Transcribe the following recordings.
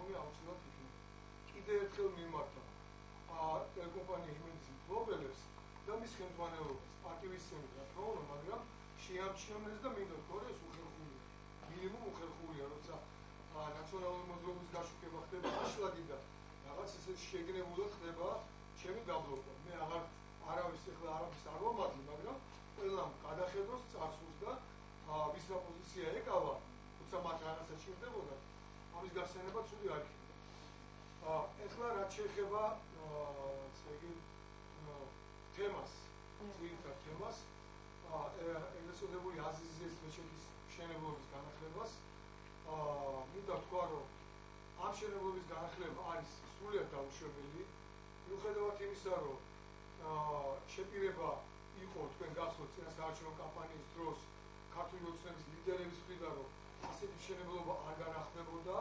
ნათქვამი აუცილებლად იქნება. კიდევ ერთხელ მიმართა ტელეკომპანია იმედის მფლობელებს და მის ხელმძღვანელობას პატივისცემით, რა თქმა უნდა, მაგრამ შეამჩნივნეს და მინდა ვთქვა, ეს უხერხულია. მინიმუმ უხერხულია, როცა ნაციონალური მოძრაობის გაშუქება ხდება აშლადი და რაღაც ისეთ შეგნებულად ხდება ჩემი გაბლოკვა. მე არავის არ ვამართლი, მაგრამ ყველამ გადახედოს წარსულს და ვის რა პოზიცია ეკავა, თუმცა მათ რაღაცა ჭირდებოდა, ამის გახსენება ცუდი არ იქნება. ეხლა რაც შეეხება თემას, ძირითად თემას, ეგრეთ წოდებული აზიზის მეჩეთის მშენებლობის განახლებას, მინდა ვთქვა, რომ ამ მშენებლობის განახლება არის სრულიად დაუშვებელი, მიუხედავად იმისა, რომ შეპირება იყო თქვენ გახსოვთ წინასაარჩევნო კამპანიის დროს ქართული ოცნების ლიდერების მხრიდან, რომ ასეთი მშენებლობა არ განახდებოდა.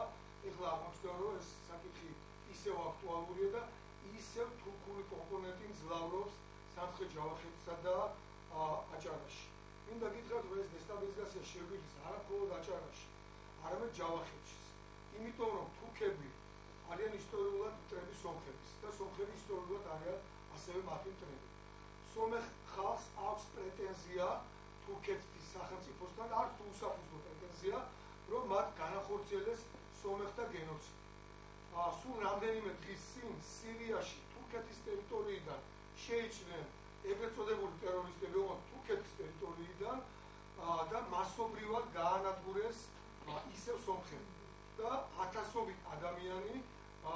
ეხლა აღმოჩნდა, რომ ეს საკითხი ისევ აქტუალურია და ისევ თურქული კომპონენტი მძლავრობს სამხრეთ-ჯავახეთსა და აჭარაში. მინდა გითხრათ, რომ ეს დესტაბილიზაცია შეგვიძლია არა მხოლოდ აჭარაში, არამედ ჯავახეთშიც. იმიტომ რომ თურქები არიან ისტორიულად მტრები სომხების და სომხები ისტორიულად არიან ასევე მათი მტრები. სომეხ ხალხს აქვს პრეტენზია თურქეთის სახელმწიფოსთან, არც თუ უსაფუძვლო პრეტენზია, რომ მათ განახორციელეს სომეხთა გენოციდი. სულ რამდენიმე დღის წინ სირიაში თურქეთის ტერიტორიიდან შეიჭრნენ ეგრეთ წოდებული ტერორისტები, ოღონდ თურქეთის ტერიტორიიდან და მასობრივად გაანადგურეს ისევ სომხები და ათასობით ადამიანი,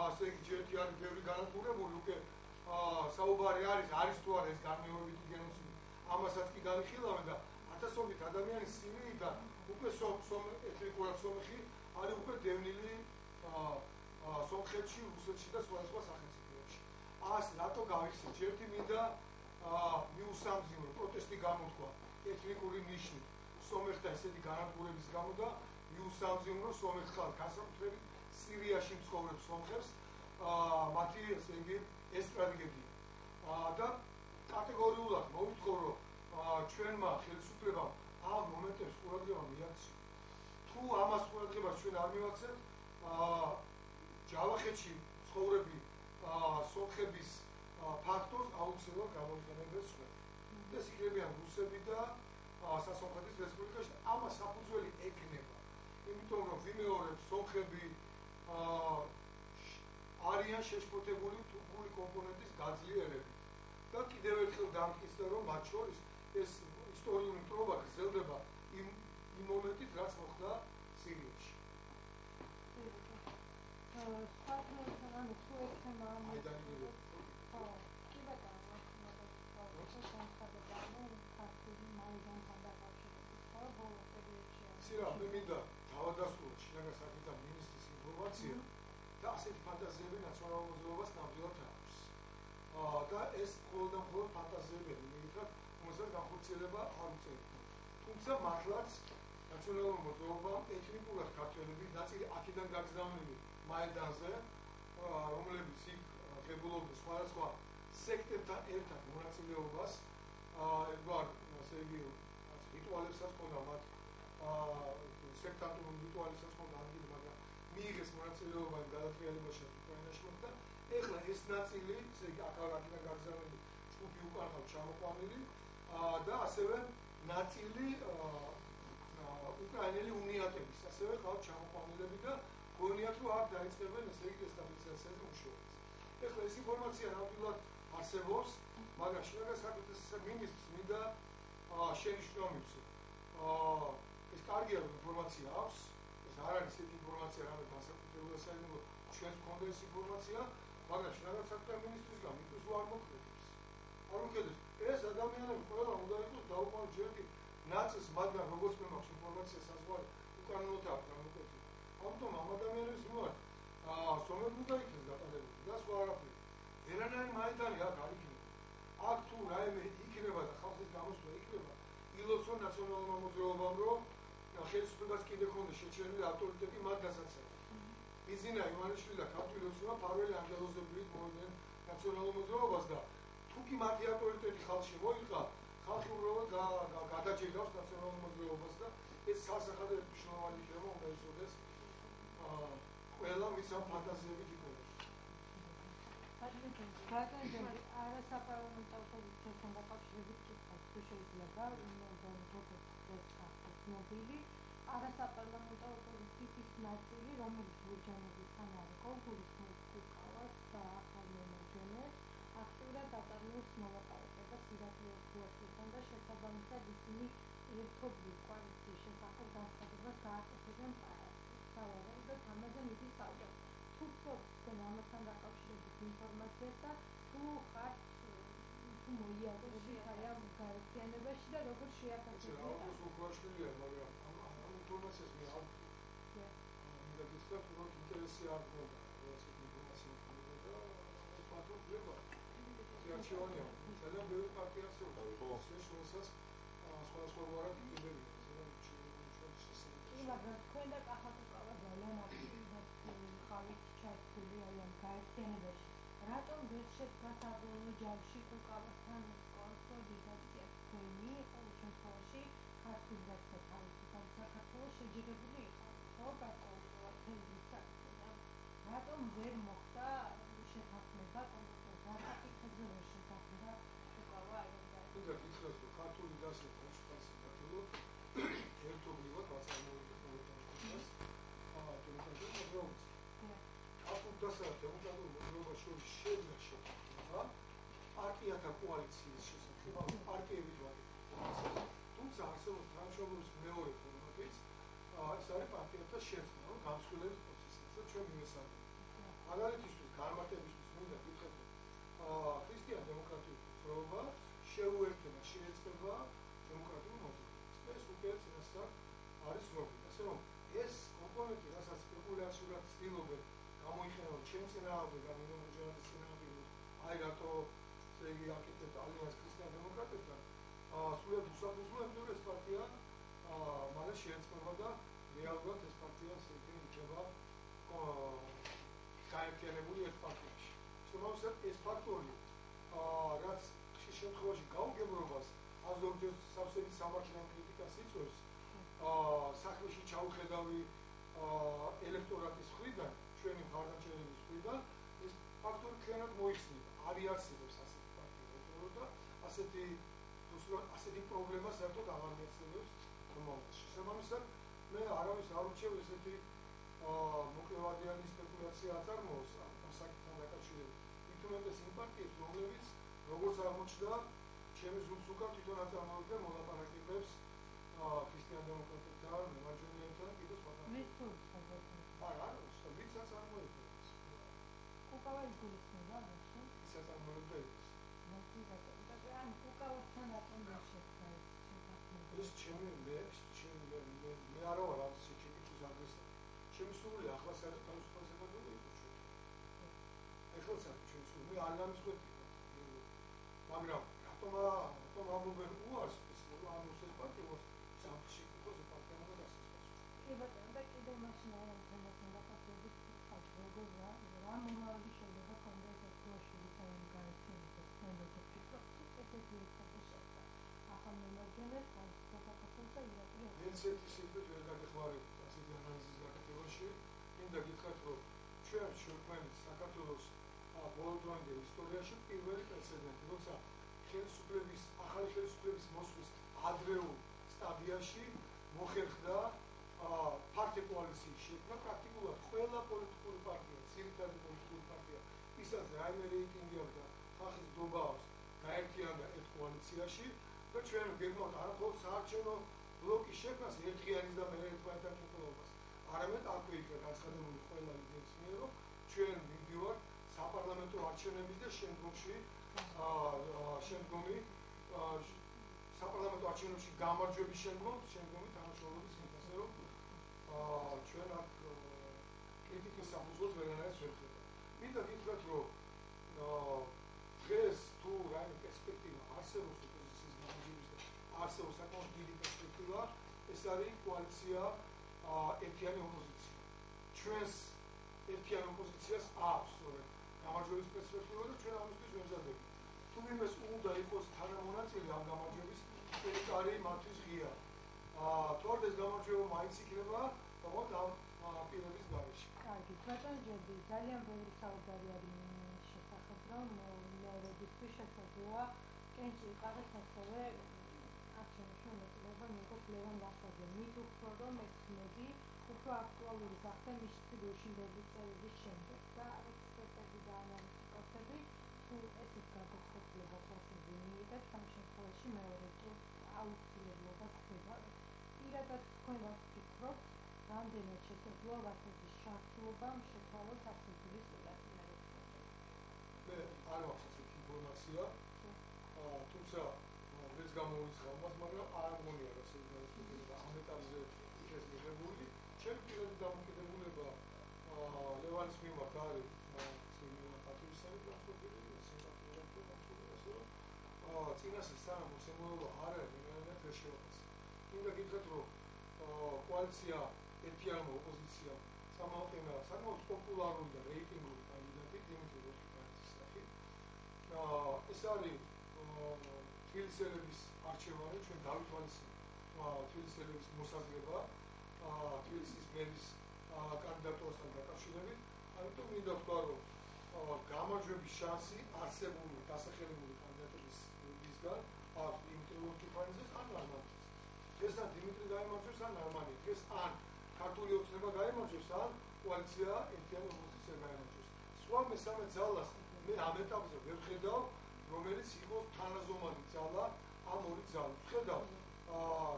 ასე იგი ჯერეთი არის ბევრი განადგურებული, უკვე საუბარი არის თუ არა ეს განმეორებითი გენოციდი, ამასაც კი განიხილავენ და ათასობით ადამიანი სირიიდან უკვე ეთნიკურად სომეხი არის უკვე დევნილი სომხეთში, რუსეთში და სხვადასხვა სახელმწიფოებში. რატო გავიხსენე? ჯერეთი მინდა მიუსამძიმრო პროტესტი გამოთქვა ეთნიკური ნიშნით სომეხთა ესეთი განადგურების გამო და მიუსამძიმრო სომეხ ხალხს, განსაკუთრებით სირიაში მცხოვრებ სომხებს, მათი ესე იგი ეს ტრაგედია. და კატეგორიულად მოვითხოვ, რომ ჩვენმა ხელისუფლებამ ამ მომენტებს ყურადღება მიაქცია. თუ ამას ყურადღებას ჩვენ არ მივაქცევთ, ჯავახეთში ცხოვრები სომხების ფაქტორს აუცილებლად გამოიყენებენ სხვები. ეს იქნებიან რუსები და სასომხეთის რესპუბლიკაში. ამას საფუძველი ექნება. იმიტომ რომ ვიმეორებ, სომხები არიან შეშფოთებული თურქული კომპონენტის გაძლიერებით. და კიდევ ერთხელ დამტკიცდა, რომ მათ შორის ეს ისტორიული მტრობა გრძელდება იმ მომენტით, რაც მოხდა სირიაში. მე მინდა თავადასტუროთ შინაგან საქმეთა მინისტრის ინფორმაცია და ასეთი ფანტაზიები ნაციონალურ მოძრაობას ნამდვილად აქვს. და ეს მხოლოდ და მხოლოდ ფანტაზიებია, მიგითხრათ, რომელსაც განხორციელება არ უწევდა. თუმცა მართლაც ნაციონალურ მოძრაობამ ეთნიკურად ქართველები ნაწილი აქედან გაგზავნილი მაედანზე, რომლებიც იქ ღებულობდნენ სხვადასხვა სექტებთან ერთად მონაწილეობას, ერთგვარ ასე იგი რიტუალებსაც ჰქონდა მათ სექტანტურ რიტუალებსაც ჰქონდა ადგილი, მაგრამ მიიღეს მონაწილეობა იმ გადატრიალებაში უკრაინაში მოხდა. ეხლა ეს ნაწილი, ესე იგი აქედან გაგზავნილი ჯგუფი უკან ხალხ ჩამოყვანილი და ასევე ნაწილი უკრაინელი უნიატების, ასევე ხალხ ჩამოყვანილები და გონიათ, რომ აქ დაიწყებენ ესე იგი დესტაბილიზაციაზე მუშაობას. ეხლა ეს ინფორმაცია ნამდვილად არსებობს, მაგრამ შინაგან საქმეთა მინისტრს მინდა შენიშვნა მივცე. ეს კარგია, რომ ინფორმაცია აქვს, ეს არ არის ესეთი ინფორმაცია, რამე განსაკუთრებულად საინტერესო ჩვენს გქონდა ეს ინფორმაცია, მაგრამ შინაგან საქმეთა მინისტრისგან მიწვის არ მოქმედებს. არ მოქმედებს. ეს ადამიანები ყველა უნდა იყოს დაუყოვნო ჯერტი ნაწილს, მაგრამ როგორც მე მაქვს ინფორმაცია საზღვარი უკანონოდ აქვს გამოკვეთილი. ამიტომ ამ ადამიანების მიმართ სომეხი უნდა იქნეს დაკავებული და სხვა არაფერი. ვერანაირი მაედანი აქ არ იქნება. აქ თუ რაიმე იქნება და ხალხის გამოსვლა იქნება, ილოცონ ნაციონალურმა მოძრაობამ, რომ ხელისუფლებას კიდე ქონდეს შეჩერილი ავტორიტეტი მათ დასაცავად. ბიზინა ივანიშვილი და ქართული ოცნება ფარველი ანგელოზებრივით მოვიდნენ ნაციონალურ მოძრაობას და თუ კი მათი ავტორიტეტი ხალხში მოიყვა, ხალხი უბრალოდ გადაჭირავს ნაციონალურ მოძრაობას და ეს სასახადო მნიშვნელოვანი იქნება, უნდა იცოდეს ყველა ყველა მის ამ ფანტაზიებით იკვებება. Strategy არასაპარლამენტო ოპოზიციასთან დაკავშირებით კითხავს, თუ შეიძლება ცნობილი არასაპარლამენტო ოპოზიციის ის ნაწილი, რომელიც გურჯანებისთან არის გულისხმობს კუკავას და ახალ მემარჯვენეს, აქტიურად აწარმოებს მოლაპარაკებას ირაკლი ოსტუაშვილთან და შესაბამისად ისინი ერთობლივ კოალიციის შესახებ განცხადებას გააკეთებენ სავარაუდოდ ამაზე მიდის ალბათ. თუ ფლობთ ამასთან დაკავშირებით ინფორმაციას და თუ ხართ თუ მოიაზრებით აი ამ გაერთიანებაში და როგორ შეაფასებთ? ოსტუაშვილია, მაგრამ ამ ინფორმაციას მე არ ვქნა. მინდა გითხრათ, რომ ინტერესი არ მქონდა, რაც ინფორმაცია მქონდა და პატრონ ხდება. ზიარჩევანია, ძალიან ბევრი პარტია არსებობს. რომელსაც სხვადასხვა ვარად იყიდებიან, მაგრამ თქვენ და კახაკუკავა ძალიან აქტიურად ხავით ჩართული აი ამ გაერთიანებაში. რატომ ვერ შედგა საბოლოო ჯამში კუკავასთან კონსოლიდაცია თქვენი ყოველ შემთხვევაში ქართული და თავისუფალ საქართველოს შეჯერებული იყავით, ხო? გარკვეულწილად თემისა. რატომ ვერ მოხდა შეთანხმება კონკრეტულად რა საკითხებზე ვერ შეთანხმდა კუკავა აი ამ გაერთიანებაში? გითხრათ, რომ ქართული და თავისუფალ საქართველოს ერთობლივად ვაწარმოებთ მოლაპარაკებას დემოკრატიულ მოძრაობაში. ქართულ და დემოკრატიულ მოძრაობაში შედგა შეთანხმება პარტიათა კოალიციის შესახებ, პარტიებით ვაკეთებთ. თუმცა არსებობს თანამშრომლობის მეორე ფორმატიც, ეს არის პარტიათა შეცდომა, რომ გამსხვილების პროცესიც და ჩვენ მივესალმებით. მაგალითისთვის განმარტებისთვის მინდა გითხრათ, რომ ქრისტიან დემოკრატიულ მოძრაობა შეუერთება, შეეწყება დემოკრატიულ მოძრაობას. ეს უკვე წინასწარ არის ცნობილი. ასე რომ ეს კომპონენტი, რასაც სპეკულაციურად ცდილობენ გამოიყენონ ჩემ წინააღმდეგ და მემარჯვენეს წინააღმდეგ, აი რატო ესე იგი აკეთებთ ალიანს ქრისტიან დემოკრატებთან, სულად უსაფუძვლოებრივ ეს პარტია მალე შეეწყება და რეალურად ეს პარტია ესე იგი იქნება გაერთიანებული ერთ პარტიაში. შემავსად ეს ფაქტორი, რაც ხშირ შემთხვევაში გაუგებრობას აზრობდეს სავსებით სამართლიან კრიტიკას იწვევს, საქმეში ჩაუხედავი ელექტორატის მხრიდან, ჩვენი მხარდამჭერების მხრიდან, ეს ფაქტორი ჩვენად მოიხსნება. არ იარსებებს ასეთი პარტია და ასეთი პრობლემა საერთოდ აღარ მიეცნებებს მომავალში. შესაბამისად, მე არავის არ ურჩევ ესეთი მოკლევადიანი სპეკულაცია აწარმოოს ამ საკითხთან დაკავშირებით. მithumetes იმ პარტიებს, რომლებიც როგორც აღმოჩნდა, ჩემი ზუსტ უკან თვითონ აწარმოებდნენ მოლაპარაკებებს ქრისტიან დემოკრატებთან, მემარჯვენეებთან და კიდევ სხვათან. არა, ვიცაც წარმოებდა. კუკავა იგულისხმება ამაში? ისაც წარმოებდა ის. ან კუკავასთან რატომ ვერ შედგა ეს შეთანხმება? ეს ჩემი მე არა ვარ ამ შეჭიქვის აგრესორი. ჩემი სურვილი ახლა საერთოდ თავისუფალ საქართველოს იყო ჩვენ. ეხლა საერთოდ ჩემი სურვილი მე არ გამისხვედი. მაგრამ რატომ ამობენ უარს ამ უცებ პარტიას სამში იყოს პარტია უნდა დასწროს. კი ბატონო და კიდევ მაშინ ამ თემასთან დაკავშირებით ვთქვათ, როგორ რა მომავალი შეიძლება კონდეს ოსტუაშვილის ამ გაერთიანებას თქვენ როგორ ფიქრობთ, ესეთი ერთად შეხვდა ახალ მემარჯვენეს თავისუფალ საქართველოს და ირაკლი ესეთი სიტყვით ვერ გადახვარებთ ასეთი ანალიზის გაკეთებაში. მინდა გითხრათ, რომ ჩვენ შევქმნით საქართველოს ბოლოდროინდელ ისტორიაში პირველი პრეცედენტი, როცა ახალი ხელისუფლების მოსვლის ადრეულ სტადიაში მოხერხდა ფართო კოალიციის შექმნა. პრაქტიკულად ყველა პოლიტიკური პარტია, ძირითადი პოლიტიკური პარტია, ისაც რაიმე რეიტინგი აქვს და ხალხის დობა აქვს, გაერთიანდა ერთ კოალიციაში და ჩვენ გეგმავთ არა მხოლოდ საარჩევნო ბლოკის შექმნას ერთღიანის და მეორე ერთმანეთთან კითხულობას, არამედ აქვე იქნა განცხადებული ყველა იდეის მიერ, რომ ჩვენ მივდივართ საპარლამენტო არჩევნების და შემდგომი საპარლამენტო არჩევნებში გამარჯვების შემდგომი თანამშრომლობის მით, ასე რომ ჩვენ აქ კრიტიკის საფუძველს ვერანაირად ვერ ხდება. მინდა გითხრათ, რომ დღეს თუ რაიმე პერსპექტივა არსებობს ოპოზიციის გამარჯვების და არსებობს საკმაოდ დიდი პერსპექტივა, ეს არის კოალიცია ერთიანი ოპოზიცია. ჩვენს ერთიან ოპოზიციას აქვს გამარჯვების პერსპექტივა და ჩვენ ამისთვის ვემზადებით. თუ ვინმეს უნდა იყოს თანამონაწილე ამ გამარჯვების, ეს არის მათთვის ღია. თუ არ ეს გამარჯვება მაინც იქნება, თუმცა პირების გარეშე. კარგი, ბატონ ჯერდი, ძალიან ბევრი საუბარი არის მის შესახებ, რომ მეორებისთვის შესაძლოა კენჭი იყავეს ასევე არჩევნებში მონაწილეობა მიიღოს ლევან ვახტაძე. მით უფრო რომ ეს ხმები უფრო აქტუალური გახდა მისი გუშინდელი წლების შემდეგ და ექსპერტები და ანალიტიკოსები თუ ესეთ გადაწყვეტილებას ასეთი მიიღებს, ამ შემთხვევაში მეორე ტურს აუცილებლობას ხდებოდა. პირადად თქვენ რა ვფიქრობთ, რამდენად შესაძლოა ვახტაძის ჩართულობამ შეცვალოს არსებული სურათი? მე არ მაქვს ასეთი ინფორმაცია, თუმცა ვერც გამოვიწყდა მას, მაგრამ არ მგონია რომ ეს გადაწყვეტილება ამ ეტაპზე იქნეს მიღებული. ჩემი პირადი დამოკიდებულება ლევანის მიმართ არის პატრიოტული განწყობილი, წინასე სანამ შემოევა არ არის ვინმე დღეშეობას. უნდა გითხრათ რომ კოალიცია ერთიანი ოპოზიცია სამალტენა საკმაოდ პოპულარული და რეიტინგური კანდიდატი დიმიტრი როთქიფანიძის სახით. ეს არის თბილისელების არჩევანი, ჩვენ დავითვალისწინებთ თბილისელების მოსაზრება თბილისის მერის კანდიდატურასთან დაკავშირებით. ამიტომ მინდა ვთქვა რომ გამარჯვების შანსი არსებული დასახელებული კანდიდატებისგან აქვს დიმიტრი როთქიფანიძეს ან ნარმანიძეს. ეს ან დიმიტრი გაიმარჯვებს ან ნარმანი. ეს ან ქართული ოცნება გაიმარჯვებს ან კოალიცია ერთიანი ოპოზიცია გაიმარჯვებს. სხვა მესამე ძალას მე ამ ეტაპზე ვერ ხედავ, რომელიც იყოს თანაზომადი ძალა ამ ორი ძალის. ხედავ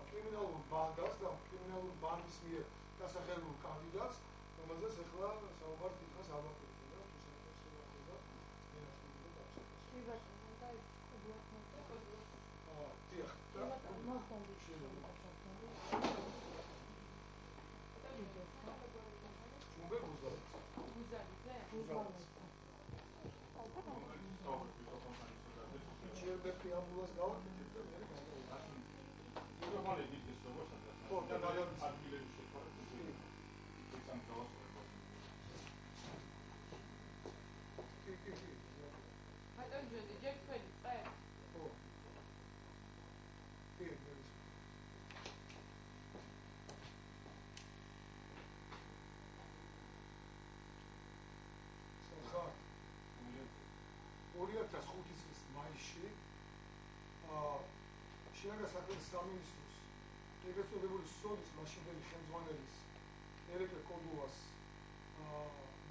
კრიმინალურ ბანდას და კრიმინალურ ბანდის მიერ დასახელებულ კანდიდატს, რომელზეც ახლა საუბარი დიდხანს არ ვაკეთებ და თუ შეიძლება შინაგან საქმეთა სამინისტროს ეგრეთ წოდებული სოდის მაშინდელი ხელმძღვანელის ერეკლე კოდუას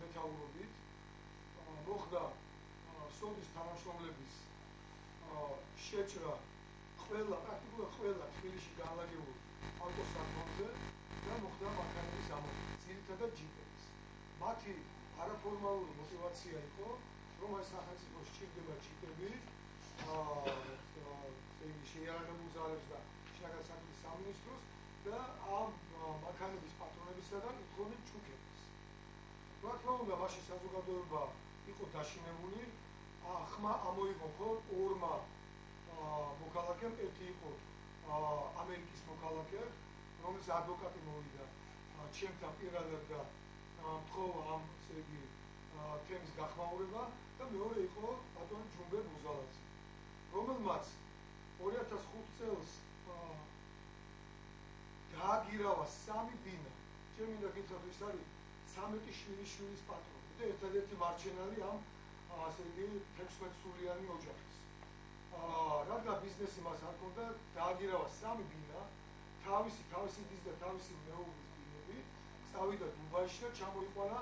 მეთაურობით მოხდა სოდის თანამშრომლების შეჭრა პრაქტიკულად ყველა თბილისში განლაგებულ ავტოსადგომზე და მოხდა მანქანების ამოღება, ძირითადად ჯიპების. მათი არაფორმალური მოტივაცია იყო, რომ ეს სახელმწიფო სჭირდება ჯიპები შეიარაღებულ ძალებს და შინაგან საქმეთა სამინისტროს და ამ მანქანების პატრონებისგან უთხოვდნენ ჩუქებას. რა თქმა უნდა, მაშინ საზოგადოება იყო დაშინებული, ხმა ამოიღო მხოლოდ ორმა მოქალაქემ, ერთი იყო ამერიკის მოქალაქე, რომელიც ადვოკატი მოვიდა ჩემთან პირადად და მთხოვა ამ თემის გახმაურება და მეორე იყო ბატონი ჯუმბე ბუზალაძე, რომელმაც 2005 წელს დააგირავა 3 ბინა. ჩემ მინდა გითხრათ, ის არის 13 შვილის პატრონი და ერთადერთი მარჩენალი ამ 16 სულიანი ოჯახის. რადგან ბიზნესი მას არ ჰქონდა, დააგირავა 3 ბინა, თავისი დის და თავისი მეუღლის ბინები, წავიდა დუბაიში და ჩამოიყვანა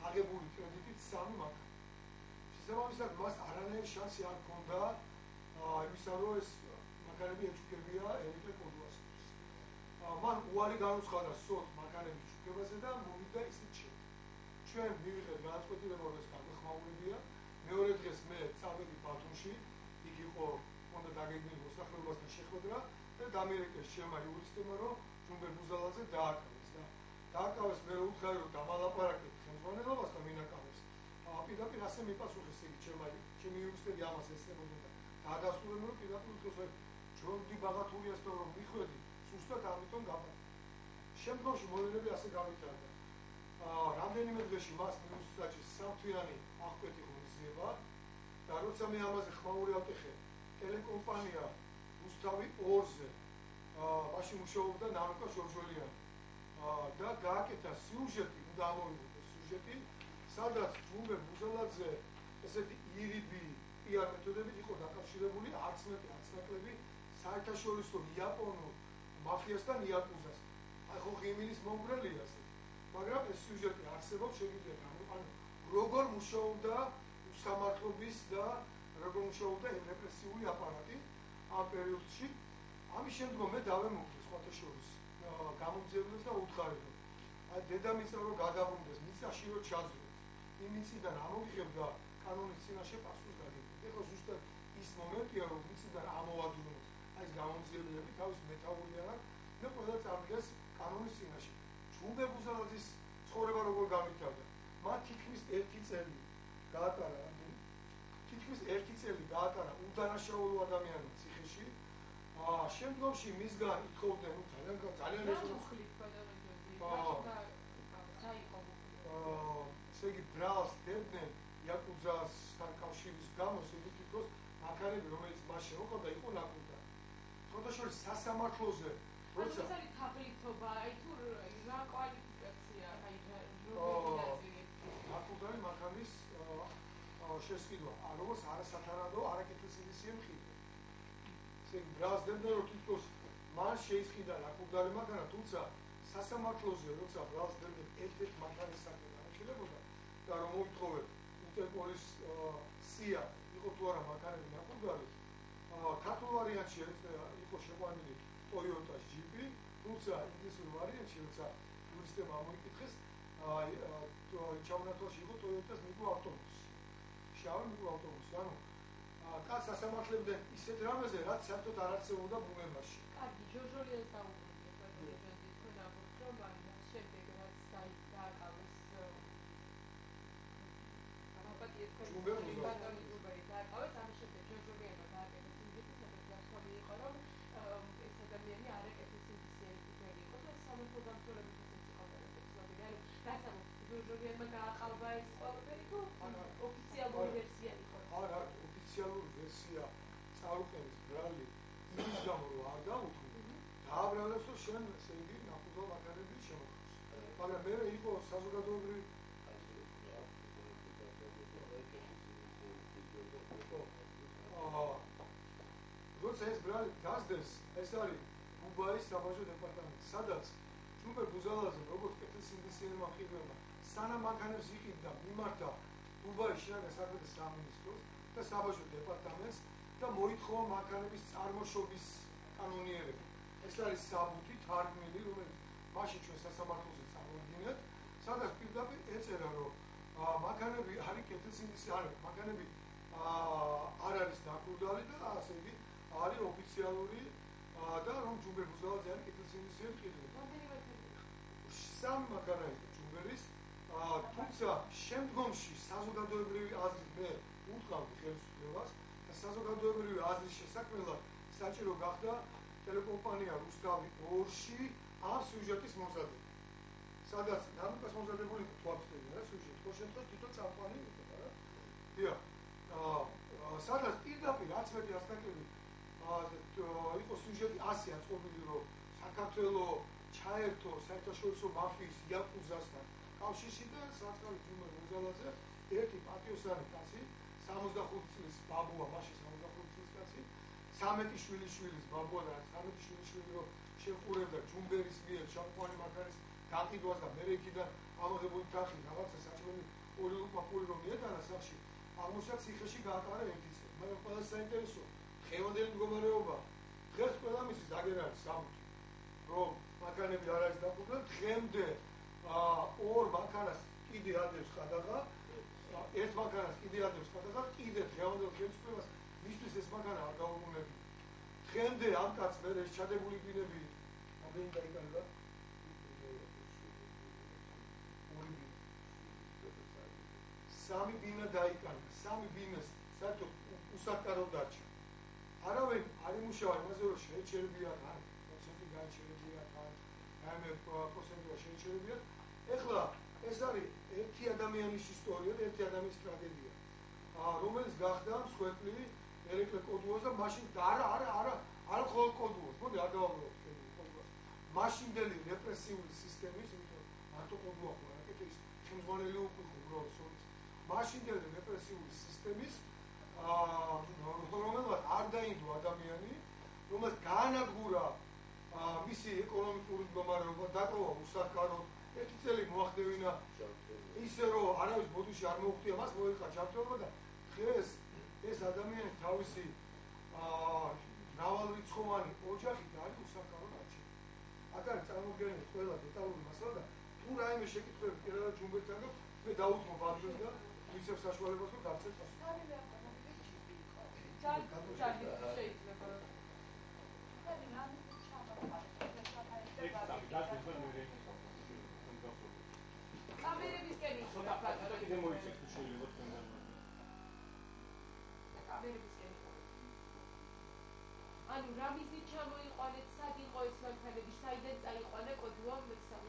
აღებული კრედიტით 3 მანქანა. შესაბამისად, მას არანაირი შანსი არ ჰქონდა იმისა, რომ ეს მანქანები ეჩუქებია ერეკლე კოდუასთვის. მან უარი განუცხადა სოც მანქანების ჩუქებაზე და მოვიდა ისიც შედა. ჩვენ მივიღეთ განაცხადება, რომ ეს გახმაურებია. მეორე დღეს მე წავედი ბათუმში, იქ იყო უნდა დაგეგმილი მოსახლეობასთან შეხვედრა და დამირეკეს ჩემმა იურისტებმა, რომ ჯუმბე ბუზალაძე დააკავეს და დააკავეს. მე უთხარი, რომ დამალაპარაკეთ ხელმძღვანელობასთან მინაკავეს. პირდაპირ ასე მიპასუხეს იგი ჩემი იურისტები ამას ესწრებოდნენ და დაადასტურებდნენ, რომ პირდაპირ უთხეს ჯორდი ბაღათურიასთან რომ მიხვედი, სუსტად ამიტომ გაბა. შემდგომში მოვლენები ასე გავითარდა. რამდენიმე დღეში მას მიუსაჯეს სამთვიანი აღკვეთი ღონისძიება და როცა მე ამაზე ხმაური ავტეხე ტელეკომპანია რუსთავი 2-ზე მაშინ მუშაობდა ნანუკა შორჟოლიანი. და გააკეთა სიუჟეტი, უნდა ამოვიდოს სიუჟეტი, სადაც ჯუმბე ბუზალაძე ესეთი ირიბი PR მეთოდებით იყო დაკავშირებული არც ნაკლები საერთაშორისო იაპონურ მაფიასთან იაკუზასთან. აი ხო ღიმილის მომგვრელია ეს. მაგრამ ეს სიუჟეტი არსებობს, შეგვიძლია ანუ როგორ მუშაობდა უსამართლობის და როგორ მუშაობდა რეპრესიული აპარატი ამ პერიოდში. ამის შემდგომ მე დავემუქრე სხვათა შორის გამომძიებელს და უთხარებო. აი დედამიწა რო გადაბრუნდეს, მიწაში რო ჩაძვრეთ, იმ მიწიდან ამოგიღებდა კანონის წინაშე პასუხს გაგებდა. ეხლა ზუსტად ის მომენტია, რომ მიწიდან ამოვაძვროთ აი ეს გამომძიებელები თავის მეთაურიანად და ყველა წამდეს კანონის წინაშე. ჯუმბე ბუზალაძის ცხოვრება როგორ გამითავდა? მათ თითქმის 1 წელი გაატარა უდანაშაულო ადამიანმა ციხეში. შემდგომში მისგან ითხოვდნენ ძალიან ესე იგი ბრალს დებდნენ იაკუზასთან კავშირის გამო, ისეთი თითქოს მანქანები, რომელიც მას შეუყვება, იყო ნაკურდანი. ხოთაშორის სასამართლოზე როცა არის თაფლითობა, აი თუ რა კვალიფიკაცია, აი ნაკურდანი მანქანის შესყიდვა, როგორც არასათანადო არაკეთილსინდისიერ მყიდვა. ესე იგი ბრალს დებდნენ, რომ თითქოს მან შეისყიდა ნაკურდანი მანქანა, თუმცა სასამართლოზე როცა ბრალს დებდნენ ერთ-ერთ მანქანის საკითხი განხილებოდა და რომ მოითხოვეთ ინტერპოლის სია იყო თუ არა მანქანები ნაკურდანი, ქართულ ვარიანტში იყო შეყვანილი ტოიოტას ჯიპი, თუმცა ინგლისურ ვარიანტში როცა ტურისტებმა ამოიკითხეს, ჩაუნათვალში იყო ტოიოტას მიკროავტობუსი. შავი მიკროავტობუსი, ანუ კაც ასამართლებდნენ ისეთ რამეზე, რაც საერთოდ არ არსებობდა ბუნებაში. კარგი, ჟორჟორიას დაუბრუნდით, თქვენ ამბობთ, რომ შემდეგ რაც დააკავეს ჯუმბე ბატონი ჯუმბერი დააკავეს, ამის შემდეგ ჟორჟორიანმა დააკეთეს სიუჟეტი, სადაც გასული იყო, რომ ეს ადამიანი არაკეთილსინდისიერი ტიპერი იყო და სამართალდამცველებიც იყო ცნობილი. ანუ გასაგებია, ჟორჟორიანმა გააყალბა ეს ყველაფერი თუ ოფიციალური ვერსია იყო? არა, ოფიციალური ვერსია წარუყენის ბრალი იმის გამო რომ არ გაუთმო, დააბრალებს რომ შენ ესე იგი ნაკურდალ მანქანები შემოხოს. მაგრამ მე იყო საზოგადოებრივი როცა ეს ბრალი გასდეს, ეს არის დუბაის საბაჟო დეპარტამენტი, სადაც ჯუმბე ბუზალაძემ როგორც კეთილსინდისიერმა მყიდველმა სანამ მანქანებს იყიდდა, მიმართა დუბაის შინაგან საქმეთა სამინისტროს და საბაჟო დეპარტამენტს და მოითხოვა მანქანების წარმოშობის კანონიერება. ეს არის საბუთი თარგმნილი, რომელიც მაშინ ჩვენ სასამართლოზე წავიდნენ, სადაც პირდაპირ ეწერა, რომ მანქანები არის კეთილსინდისიერი, მანქანები არ არის ნაკურდალი და ასე იგი არის ოფიციალური და რომ ჯუმბე ბუზალაძე არის კეთილსინდისიერი მყიდველი. სამი მანქანა იყო ჯუმბერის, თუმცა შემდგომში საზოგადოებრივი აზრით მე უთყავდი ხელისუფლებას და საზოგადოებრივი აზრის შესაქმნელად საჭირო გახდა ტელეკომპანია რუსთავი 2-ში ამ სიუჟეტის მომზადება. სადაც ნამდვილად მომზადებული იყო თვალწინი რა სიუჟეტი, ხო შემდგომ თვითონ წამყვანი იყო რა. დიახ. სადაც პირდაპირ რაც მეტი ასაკები იყო სიუჟეტი ასე აწყობილი, რომ საქართველოს ჩაერთო საერთაშორისო მაფიის იაკუზასთან კავშირში და საწყალი ჯუმბე ბუზალაძე ერთი პატიოსანი კაცი 65 წლის ბაბუა, მაშინ 65 წლის კაცი 13 შვილიშვილის ბაბუა და 13 შვილიშვილი რომ შეყურებდა ჯუმბერის მიერ შამპანი მანქანის გაყიდვას და მე იქიდან ამოღებული თანხი რაღაცა საჭმელი ორი ლუპაპური რომ მიეტანა სახში აღმოჩნდა ციხეში გაატარა 1 წელი. მაგრამ ყველა საინტერესო დღევანდელი მდგომარეობა დღეს ყველა მისის აგერ არის საბუთი რომ მანქანები არ არის დაკურდილი, დღემდე ორ მანქანას კიდე ადევს ხადაღა, ერთ მანქანას კიდე ადევს ხადაღა, კიდე დღევანდელ ხელისუფლებას მისთვის ეს მანქანა არ გაუგუნებია. დღემდე ამ კაცს მე ეს ჩადებული ბინები ამდენი დაიკარგა? სამი ბინა დაიკარგა, სამი ბინას საერთოდ უსაკარო დარჩა. არავინ არ იმუშავა იმაზე, რომ შეეჩერებიათ, ან პროცენტი გაეჩერებიათ, ან პროცენტი შეეჩერებიათ. ეხლა ეს არის ერთი ადამიანის ისტორია და ერთი ადამიანის ტრაგედია, რომელიც გახდა მსხვერპლი ერეკლე კოდუას და მაშინ არა მხოლოდ კოდუას, მოდი არ დავაბრუნოთ კოდუას. მაშინდელი რეპრესიული სისტემის, მარტო ყოდუა ხო რაკეტის ხელმძღვანელი უკვე უბრალოდ სულით. მაშინდელი რეპრესიული სისტემის რომელმაც არ დაინდო ადამიანი, რომელმაც გაანადგურა მისი ეკონომიკური მდგომარეობა, დატოვა უსახკაროდ, ერთი წელი მოახდევინა ისე რომ არავის ბოდიში არ მოუხდია მას, მოიხდა ჩართულობა და დღეს ეს ადამიანი თავისი მრავალრიცხოვანი ოჯახით არის უსახკაროდ არჩეული. აქ არის წარმოდგენილი ყველა დეტალური მასალა და თუ რაიმე შეკითხვები პირადად ჯუმბერთან გაქვს, მე დავუთმობ ადრეს და მისცემ საშუალებას რომ დავწერთ პასუხი. ანუ რა მიზნით ჩამოიყვანეთ, სად იყო ეს მანქანები, საიდან წაიყვანა კოდუა მესამე?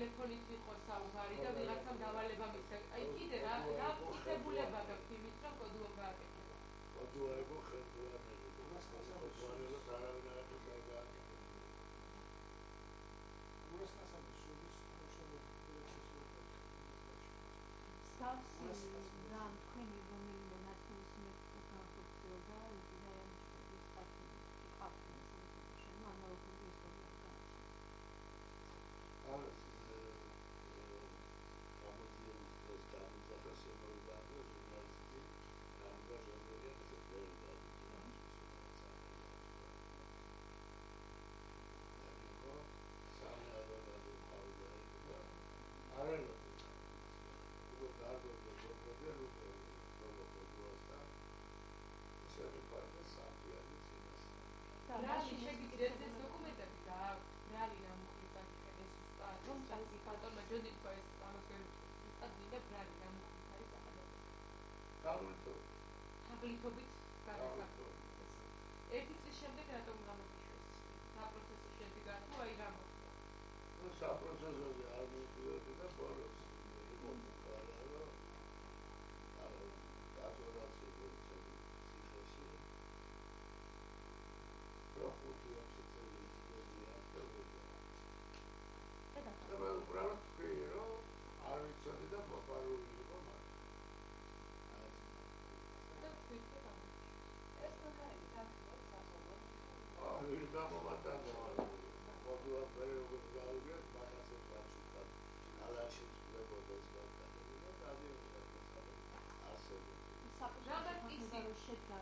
ტელეფონით იყო საუბარი და ვიღაცამ დავალება მისცა. აი კიდე რა მიღებულება გაქვს იმით, რომ კოდუა გააკეთება. კოდუა იყო ხელმძღვანელი. კოდუა არავინ არ აქვს გააკეთება. რა თქვენი რომელიმე ნაწილის მეტყვა განხორციელდა იზრაელის სტატიის ყაფნის შემო ანალოგური ისტორია გააჩნია. თაღლითობით გადასახადებს. ერთი წლის შემდეგ რატომ გამოგიშვეს? საპროცესო შედგა თუ აი რა მოხდა? საპროცესოზე არ მივდიოდი და ბოლოს იყო მუქარა, რომ დაწორაცები ციხეში რო 5-6 წელი იცდები და და მე უბრალოდ თქვი, რომ არ ვიცოდი და მოპარული იყო მათ. ვირ გამომატანდა მოდუაფერი როგორც გავიგეთ, მაგაცებს ვაჩუქა ალაში წლებოდეს განკარები და გადიოდა არსებობ. საპროცესო შედგა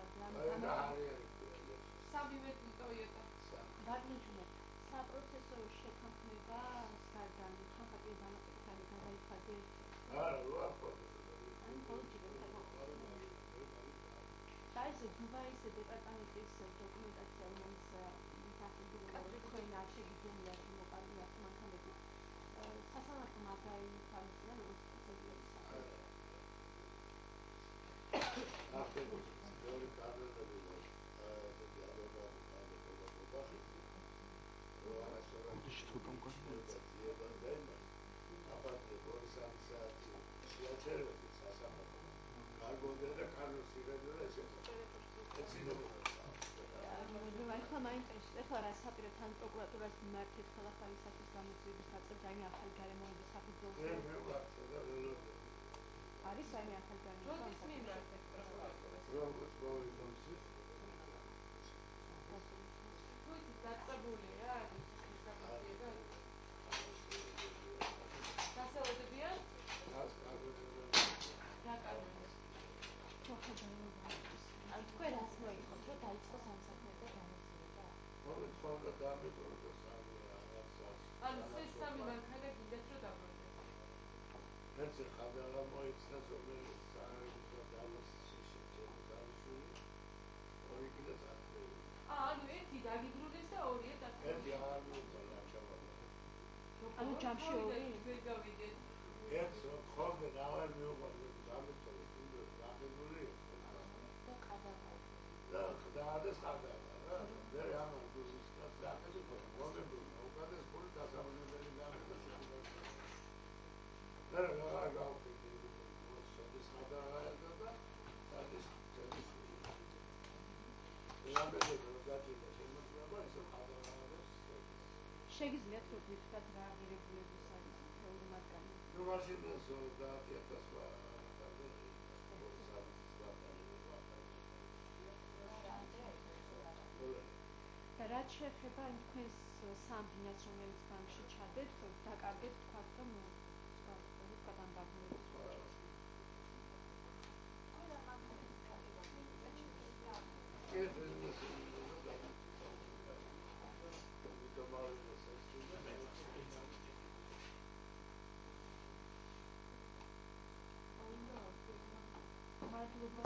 სამივე ტოიოტა. დაგნიშნე საპროცესო შეთანხმება საგან ხალხი დამატებითი გადაიხადა არა, უარყოფა. დაიწყო დუბაის დეპარტამენტის დოკუმენტაცია, რომელიც საფუძვლად თქვენ არ შეგიძლია მოპარული მანქანები სასამართლომ არ გაიფარგლია როგორც პროცედურების ახლა მეორე კადრები და ესეთი ადვოკატი კადრები რო არასწორად შეგვიძლია აბატე 2-3 საათი შეაჩერებდი სასამართლო გარგონდა და კარლოს ირედო და ახლა მაინტერესებს ახლა რა საპირეთან პროკურატურას მიმართეთ ხელახალისათვის გამოძიების გაწევს რაიმე ახალი გარემოების საფუძველზე არის რაიმე ახალი გარემოება როდის მიმართეთ პროკურატურას როგორც მოვიდომსის თუ იცით დაწყებულია ის გამოძიება დასალოდებიან რა კანონით აი თქვენ რას მოიხოთ რომ დაიწყოს ამ საქმეზე გამოძიება მოიწონდა დამეწონდა სამი რაღაცას ანუ ეს სამი მანქანა გინდათ რომ დაბრუნდეს ეს ხადაღა მოიწნა ზოგიერთი საერთო დამოსში შეჭერებული ორი კიდე წახვედი ანუ ერთი დაგიბრუნეს და ორია დაწყვეტილი ერთი აღარ მივუწოდა ჩამოვა ანუ ჯამში ორი ვერ გავიგეთ ერთ ხოლმე აღარ მივუყოლე დამეწონდა კიდე დაგებული და ხდადეს ხადაღა რა მე ამან გულის და დაგები პრობლემა უკადეს პური დასაბუთებელი გამოსა და რა გავხდი მოსოდეს ხადაღა და დადის წელის შეგიძლიათ რომ გითხრათ რა ღირებულების არის თეორიული მათგანი ნუ მაშინ 30,000 რაც შეეხება იმ თქვენს სამ ბინას, რომელიც ბანკში ჩადეთ, დაკარგეთ თქვათ, რომ თქვათ ამ დაგმოებით. მადლობა.